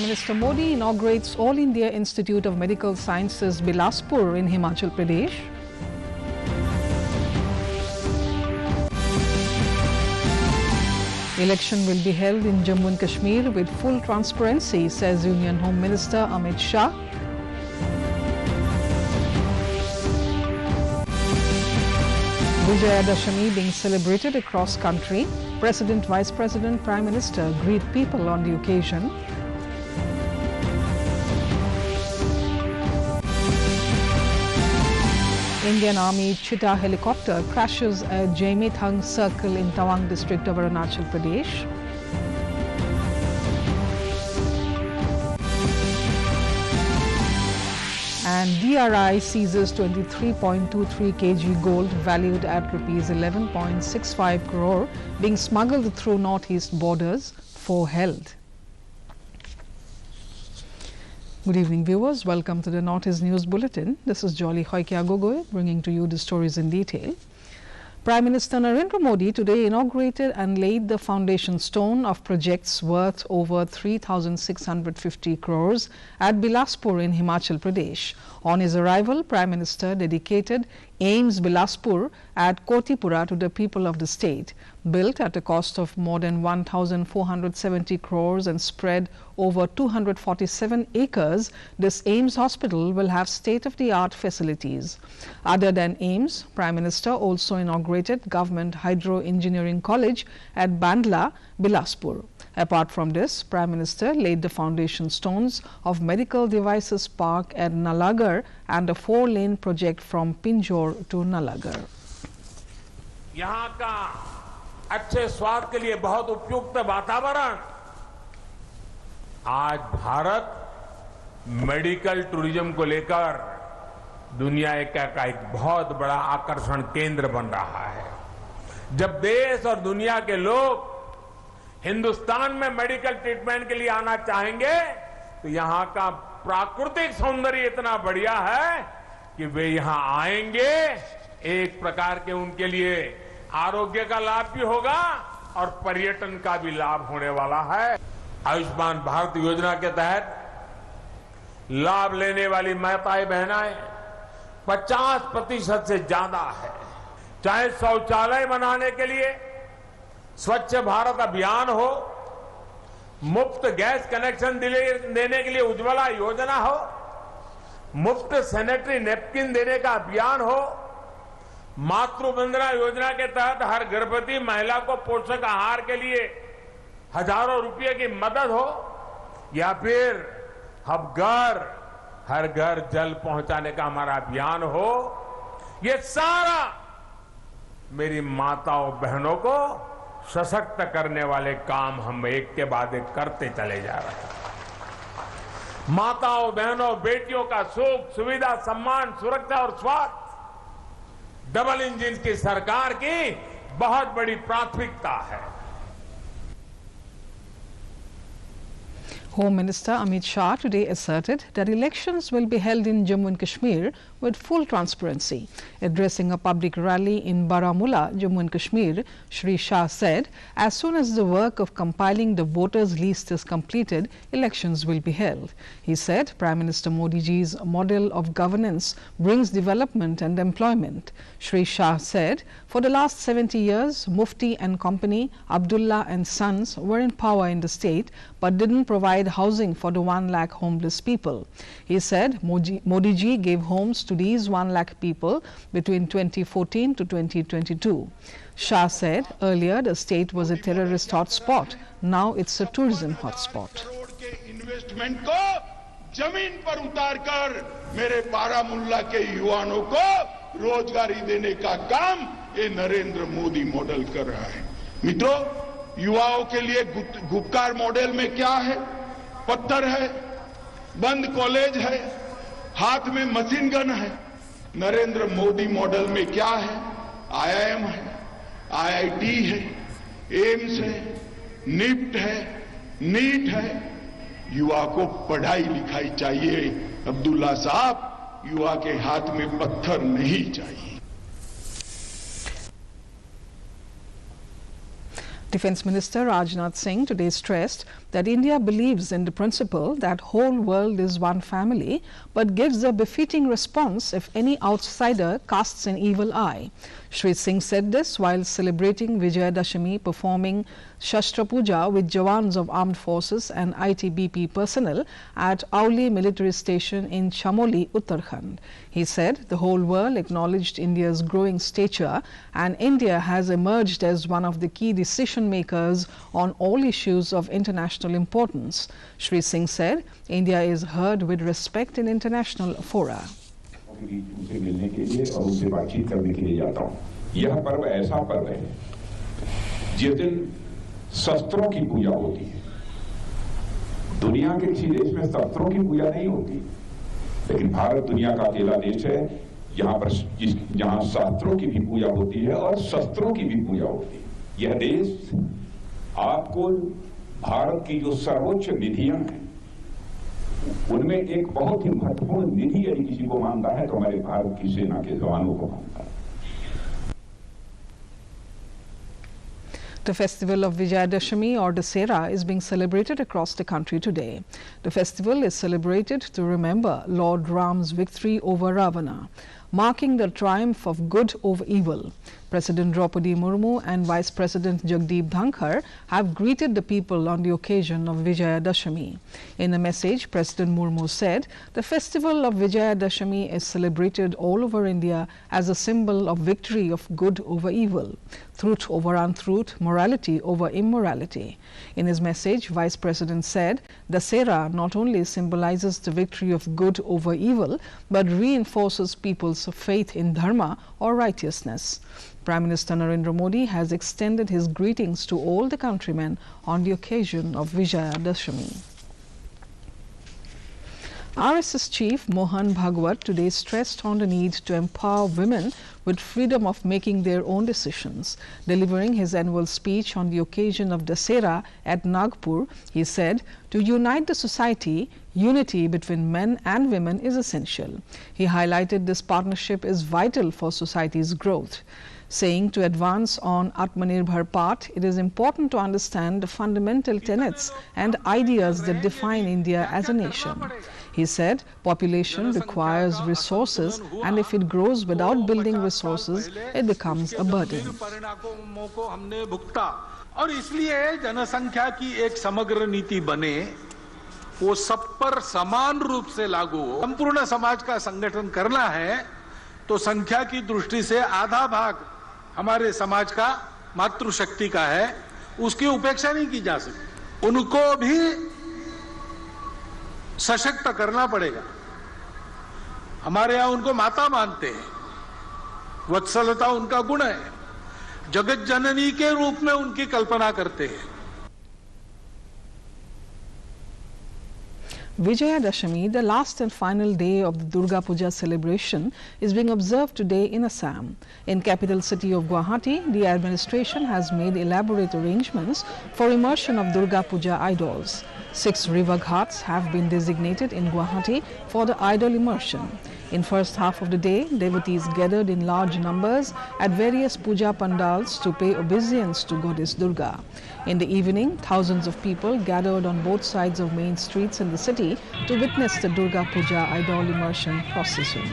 Prime Minister Modi inaugurates All India Institute of Medical Sciences, Bilaspur in Himachal Pradesh. Election will be held in Jammu and Kashmir with full transparency, says Union Home Minister Amit Shah. Vijayadashami being celebrated across country. President, Vice President, Prime Minister greet people on the occasion. Indian Army Cheetah helicopter crashes at Jaimithang Circle in Tawang district of Arunachal Pradesh. And DRI seizes 23.23 kg gold valued at rupees 11.65 crore being smuggled through northeast borders for held. Good evening, viewers. Welcome to the Northeast News Bulletin. This is Jolly Hoikia Gogoi bringing to you the stories in detail. Prime Minister Narendra Modi today inaugurated and laid the foundation stone of projects worth over 3,650 crores at Bilaspur in Himachal Pradesh. On his arrival, Prime Minister dedicated AIIMS Bilaspur at Kotipura to the people of the state. Built at a cost of more than 1,470 crores and spread over 247 acres, this AIIMS hospital will have state-of-the-art facilities. Other than AIIMS, Prime Minister also inaugurated Government Hydro Engineering College at Bandla, Bilaspur. Apart from this, Prime Minister laid the foundation stones of Medical Devices Park at Nalagarh and a 4-lane project from Pinjore to Nalagarh. यहाँ का अच्छे स्वास्थ्य के लिए बहुत उपयुक्त वातावरण आज भारत मेडिकल टूरिज्म को लेकर दुनिया का एक बहुत बड़ा आकर्षण केंद्र बन रहा है। जब देश और दुनिया के लोग हिंदुस्तान में मेडिकल ट्रीटमेंट के लिए आना चाहेंगे तो यहाँ का प्राकृतिक सौंदर्य इतना बढ़िया है कि वे यहाँ आएंगे। एक प्रकार के उनके लिए आरोग्य का लाभ भी होगा और पर्यटन का भी लाभ होने वाला है। आयुष्मान भारत योजना के तहत लाभ लेने वाली माताएं बहनाएं 50% से ज्यादा है। चाहे शौचालय बनाने के लिए स्वच्छ भारत अभियान हो, मुफ्त गैस कनेक्शन देने के लिए उज्ज्वला योजना हो, मुफ्त सैनिटरी नैपकिन देने का अभियान हो, मातृ वंदना योजना के तहत हर गर्भवती महिला को पोषक आहार के लिए हजारों रुपए की मदद हो, या फिर हर घर जल पहुंचाने का हमारा अभियान हो, ये सारा मेरी माताओं बहनों को सशक्त करने वाले काम हम एक के बाद एक करते चले जा रहे हैं। माताओं बहनों बेटियों का सुख सुविधा सम्मान सुरक्षा और स्वास्थ्य डबल इंजन की सरकार की बहुत बड़ी प्राथमिकता है। Home Minister Amit Shah today asserted that elections will be held in Jammu and Kashmir with full transparency. Addressing a public rally in Baramulla, Jammu and Kashmir, Shri Shah said, as soon as the work of compiling the voters' list is completed, elections will be held. He said Prime Minister Modi ji's model of governance brings development and employment. Shri Shah said, for the last 70 years, Mufti and company, Abdullah and Sons were in power in the state but didn't provide housing for the 1 lakh homeless people. He said Modi ji gave homes to these 1 lakh people between 2014 to 2022. Shah said earlier the state was a terrorist hotspot. Now it's a tourism hotspot. Investment को जमीन पर उतारकर मेरे बारामुल्ला के युवाओं को रोजगारी देने का काम ये नरेंद्र मोदी मॉडल कर रहा है। मित्रों, युवाओं के लिए गुपकार मॉडल में क्या है? पत्थर है, बंद कॉलेज है, हाथ में मशीन गन है। नरेंद्र मोदी मॉडल में क्या है? IIM है, IIT है, एम्स है, निफ्ट है, नीट है। युवा को पढ़ाई लिखाई चाहिए। अब्दुल्ला साहब, युवा के हाथ में पत्थर नहीं चाहिए। Defence Minister Rajnath Singh today stressed that India believes in the principle that whole world is one family, but gives a befitting response if any outsider casts an evil eye. Shri Singh said this while celebrating Vijayadashami, performing Shastra Puja with Jawans of Armed Forces and ITBP personnel at Auli military station in Chamoli, Uttarakhand. He said the whole world acknowledged India's growing stature and India has emerged as one of the key decision makers on all issues of international importance. Shri Singh said India is heard with respect in international fora. उनसे मिलने के लिए और उनसे बातचीत करने के लिए जाता हूं। यह पर्व ऐसा पर्व है जिस दिन शस्त्रों की पूजा होती है। दुनिया के किसी देश में शस्त्रों की पूजा नहीं होती, लेकिन भारत दुनिया का अकेला देश है जहां शास्त्रों की भी पूजा होती है और शस्त्रों की भी पूजा होती है। यह देश आपको भारत की जो सर्वोच्च निधियां हैं उनमें एक बहुत ही महत्वपूर्ण निधि यदि किसी को मानता है तो हमारे भारत की सेना के जवानों को मानता है। The festival of Vijayadashami or Dussehra is being celebrated across the country today. The festival is celebrated to remember Lord Ram's victory over Ravana, marking the triumph of good over evil. President Draupadi Murmu and Vice President Jagdeep Dhankar have greeted the people on the occasion of Vijayadashami. In a message, President Murmu said, the festival of Vijayadashami is celebrated all over India as a symbol of victory of good over evil, truth over untruth, morality over immorality. In his message, Vice President said, Dussehra not only symbolizes the victory of good over evil, but reinforces people's faith in dharma or righteousness. Prime Minister Narendra Modi has extended his greetings to all the countrymen on the occasion of Vijayadashami. RSS Chief Mohan Bhagwat today stressed on the need to empower women with freedom of making their own decisions. Delivering his annual speech on the occasion of Dussehra at Nagpur, he said, to unite the society, unity between men and women is essential. He highlighted this partnership is vital for society's growth, saying to advance on Atmanirbhar path, it is important to understand the fundamental tenets and ideas that define India as a nation. He said, population requires resources and if it grows without building resources, it becomes a burden. और इसलिए जनसंख्या की एक समग्र नीति बने, वो सब पर समान रूप से लागू हो। संपूर्ण समाज का संगठन करना है तो संख्या की दृष्टि से आधा भाग हमारे समाज का मातृशक्ति का है, उसकी उपेक्षा नहीं की जा सकती। उनको भी सशक्त करना पड़ेगा। हमारे यहाँ उनको माता मानते हैं, वत्सलता उनका गुण है, जगत जननी के रूप में उनकी कल्पना करते हैं। Vijayadashami, the last and final day of the Durga Puja celebration, is being observed today in Assam. In capital city of Guwahati, the administration has made elaborate arrangements for immersion of Durga Puja idols. 6 river ghats have been designated in Guwahati for the idol immersion. In first half of the day, devotees gathered in large numbers at various puja pandals to pay obeisance to Goddess Durga. In the evening, thousands of people gathered on both sides of main streets in the city to witness the Durga Puja idol immersion procession.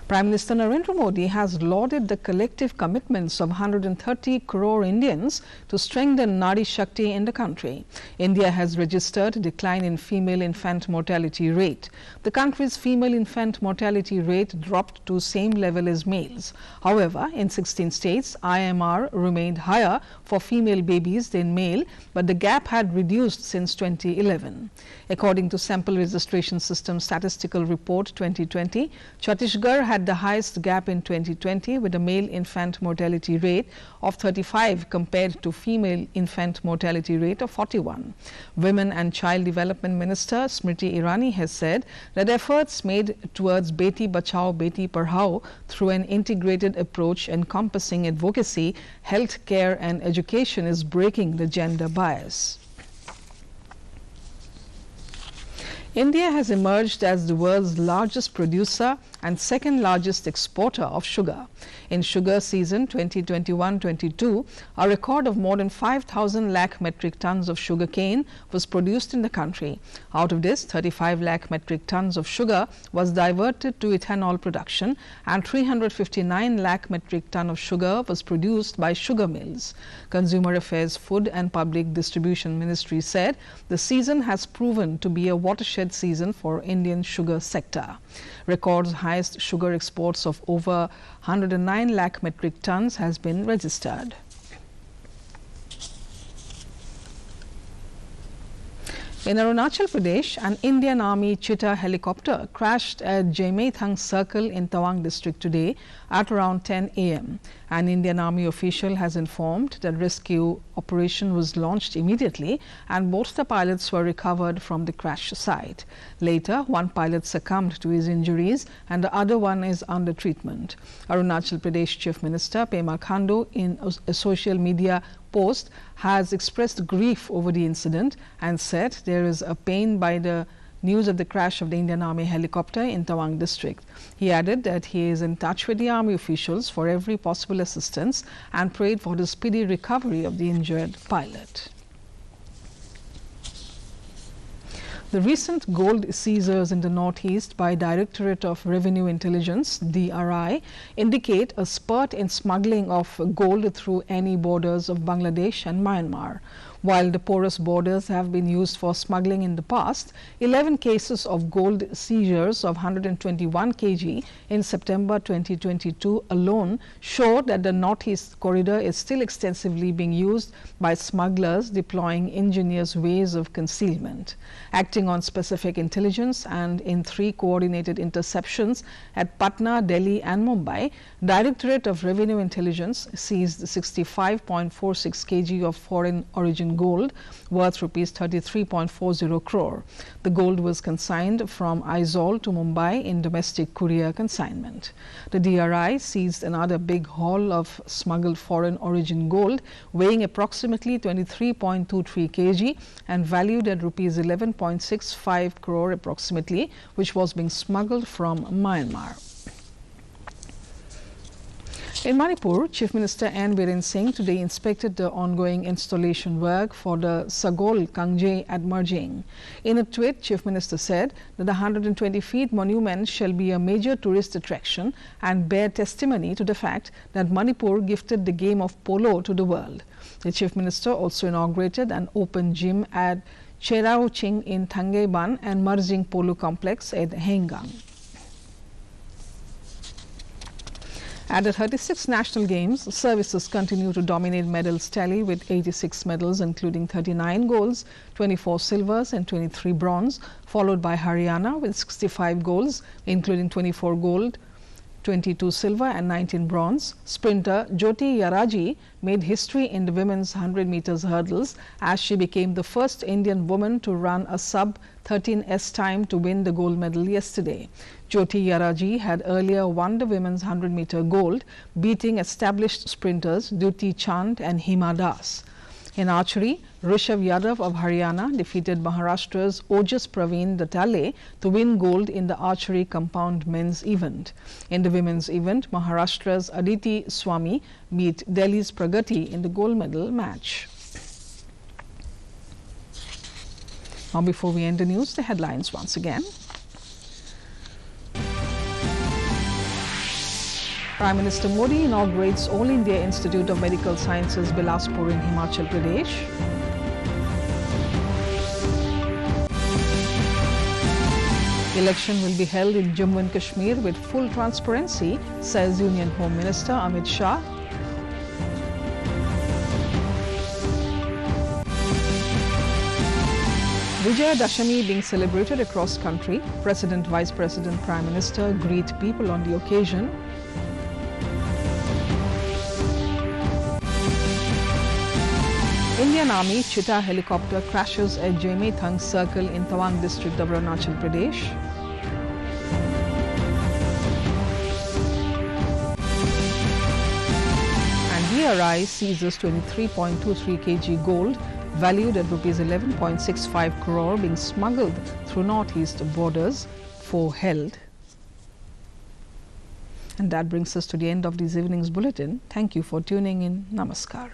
Prime Minister Narendra Modi has lauded the collective commitments of 130 crore Indians to strengthen Nari Shakti in the country. India has registered a decline in female infant mortality rate. The country's female infant mortality rate dropped to same level as males. However, in 16 states, IMR remained higher for female babies than male, but the gap had reduced since 2011. According to Sample Registration System Statistical Report 2020, Chhattisgarh had the highest gap in 2020 with a male infant mortality rate of 35 compared to female infant mortality rate of 41. Women and Child Development Minister Smriti Irani has said that efforts made towards Beti Bachao Beti Padhao through an integrated approach encompassing advocacy, health care and education is breaking the gender bias. India has emerged as the world's largest producer and second largest exporter of sugar. In sugar season 2021-22, a record of more than 5,000 lakh metric tons of sugar cane was produced in the country. Out of this, 35 lakh metric tons of sugar was diverted to ethanol production and 359 lakh metric ton of sugar was produced by sugar mills. Consumer Affairs, Food and Public Distribution Ministry said the season has proven to be a watershed season for Indian sugar sector. Records highest sugar exports of over 109 lakh metric tons has been registered. In Arunachal Pradesh, an Indian Army Cheetah helicopter crashed at Jaimeithang Circle in Tawang district today at around 10 a.m. An Indian Army official has informed that rescue operation was launched immediately and both the pilots were recovered from the crash site. Later, one pilot succumbed to his injuries and the other one is under treatment. Arunachal Pradesh Chief Minister Pema Khandu, in a social media post, has expressed grief over the incident and said there is a pain by the news of the crash of the Indian Army helicopter in Tawang district. He added that he is in touch with the Army officials for every possible assistance and prayed for the speedy recovery of the injured pilot. The recent gold seizures in the northeast by Directorate of Revenue Intelligence (DRI) indicate a spurt in smuggling of gold through any borders of Bangladesh and Myanmar. While the porous borders have been used for smuggling in the past, 11 cases of gold seizures of 121 kg in September 2022 alone show that the northeast corridor is still extensively being used by smugglers deploying ingenious ways of concealment. Acting on specific intelligence and in 3 coordinated interceptions at Patna, Delhi and Mumbai, Directorate of Revenue Intelligence seized 65.46 kg of foreign origin gold worth rupees 33.40 crore. The gold was consigned from Aizawl to Mumbai in domestic courier consignment. The DRI seized another big haul of smuggled foreign origin gold weighing approximately 23.23 kg and valued at rupees 11.65 crore approximately, which was being smuggled from Myanmar. In Manipur, Chief Minister N. Biren Singh today inspected the ongoing installation work for the Sagol Kangje at Marjing. In a tweet, Chief Minister said that the 120-feet monument shall be a major tourist attraction and bear testimony to the fact that Manipur gifted the game of polo to the world. The Chief Minister also inaugurated an open gym at Cherao Ching in Thangaiban and Marjing Polo Complex at Hengang. At the 36 national games, services continue to dominate medals tally with 86 medals including 39 golds, 24 silvers and 23 bronze, followed by Haryana with 65 golds including 24 gold, 22 silver and 19 bronze. Sprinter Jyoti Yaraji made history in the women's 100 meters hurdles as she became the first Indian woman to run a sub-13s time to win the gold medal yesterday. Jyoti Yaraji had earlier won the women's 100-meter gold, beating established sprinters Duti Chand and Hima Das. In archery, Rishabh Yadav of Haryana defeated Maharashtra's Ojas Praveen Datale to win gold in the archery compound men's event. In the women's event, Maharashtra's Aditi Swami beat Delhi's Pragati in the gold medal match. Now, before we end the news, the headlines once again. Prime Minister Modi inaugurates All India Institute of Medical Sciences, Bilaspur in Himachal Pradesh. Election will be held in Jammu and Kashmir with full transparency, says Union Home Minister Amit Shah. Vijaya Dashami being celebrated across country. President, Vice President, Prime Minister greet people on the occasion. Indian Army Cheetah helicopter crashes at Jaimeithang Circle in Tawang district of Arunachal Pradesh. And DRI seizes 23.23 kg gold valued at rupees 11.65 crore being smuggled through northeast borders for held. And that brings us to the end of this evening's bulletin. Thank you for tuning in. Namaskar.